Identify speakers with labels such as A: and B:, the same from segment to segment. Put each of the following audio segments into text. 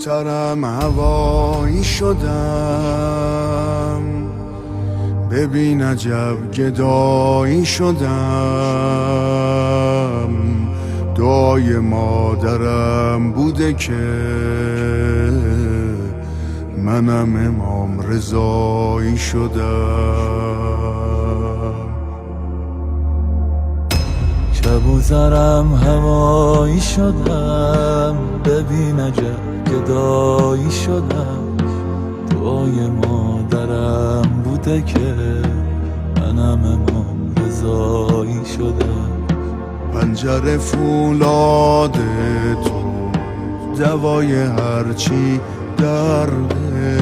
A: کبوترم هوایی شدم، ببین عجب گدایی شدم. دعای مادرم بوده که منم امام رضایی شدم.
B: کبوترم هوایی شدم، ببین عجب گدایی شدم. دعای مادرم بوده که منم امام رضایی شدم.
A: پنجره فولاد تو دوای هرچی درده،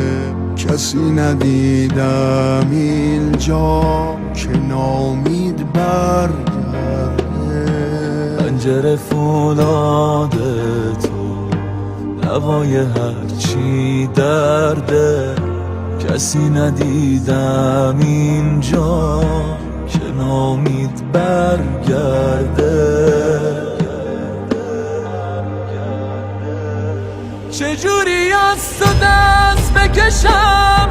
A: کسی ندیدم اینجا که نامید برگرده.
B: پنجره فولاد تو دوای هرچی درده، کسی ندیدم اینجا که نامید برگرده. چجوری از تو دست بکشم،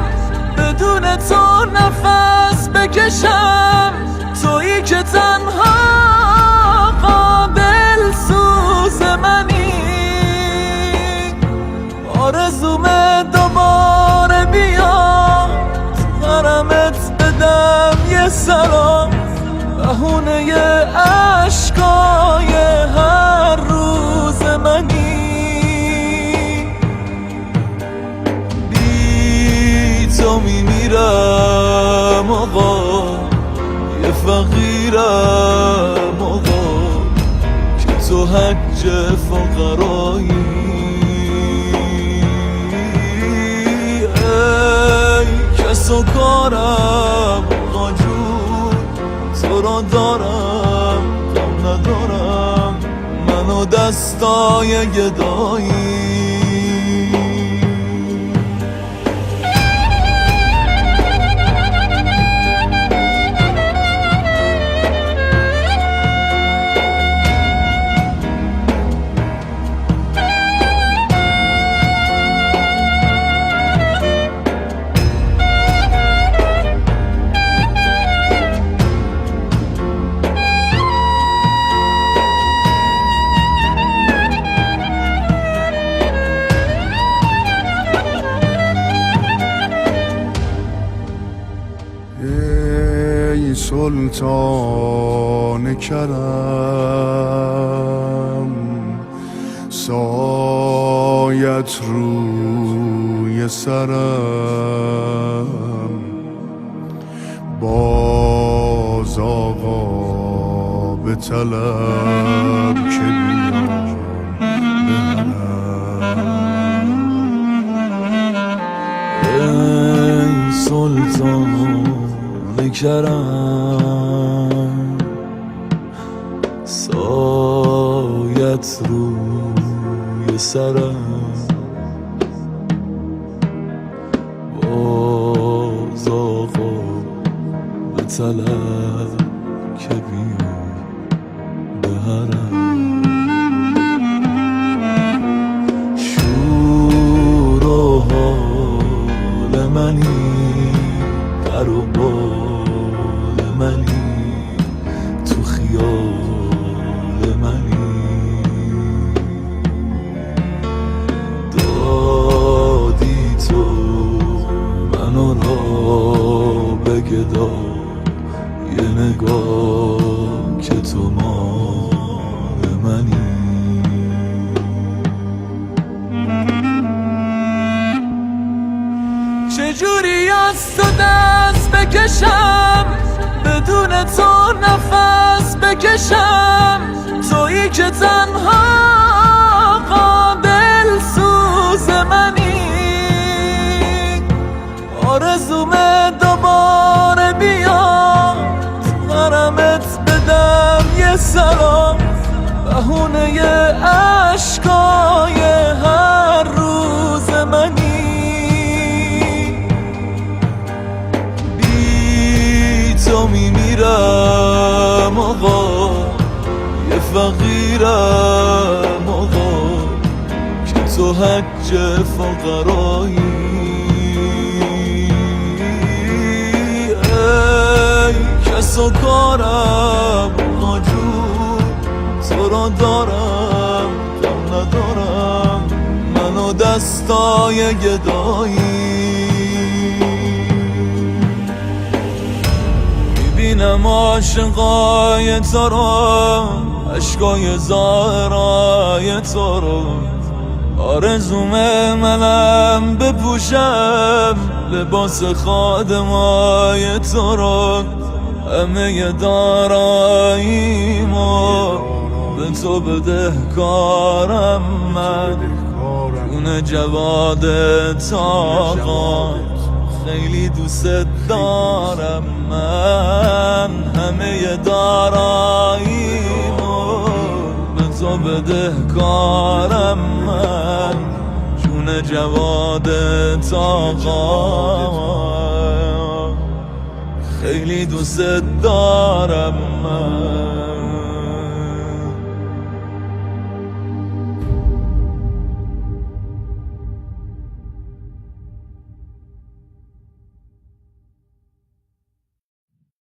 B: بدون تو نفس بکشم. تویی که تنها قابل سوز منی، آرزومه دوباره بیا تو حرمت بدم یه سلام. بهونه عشقای هر روز منی، بی تو میمیرم آقا، یه فقیرم آقا، که تو حج فقرایی. ای کس و کارم آقا جون، تو را دارم غم ندارم، منو دستای گدایی.
A: ای سلطان کرم، سایت روی سرم. باز آقا به طلب که بیام
B: ای سلطان کرم، سایت روی سرم. باز آقا به طلب که بیام به حرم. شور و حال منی، در و بال منی، تو خیال منی. دادی تو منو را به گدا، یه نگاه که تو مال منی. چجوری از تو دست بکشم، بدون تو نفس بکشم. تویی که تنها قابل سوز منی، آرزومه دوباره بیا تو حرمت بدم یه سلام. بهونه عشقای هر روز منی، تو میمیرم آقا، یه فقیرم آقا، که تو حج فقرایی ای کس و کارم ناجور تو را دارم کم ندارم من و دستای گدایی میبینم عاشقای تو را عشقای زهرای تو رو آرزومه منم بپوشم لباس خادمای تو رو همه داراییمو به تو بدهکارم من جون جواد طاقات خیلی دوست دارم من همه داراییمو به تو بدهکارم من جون جواد طاقات خیلی دوست دارم من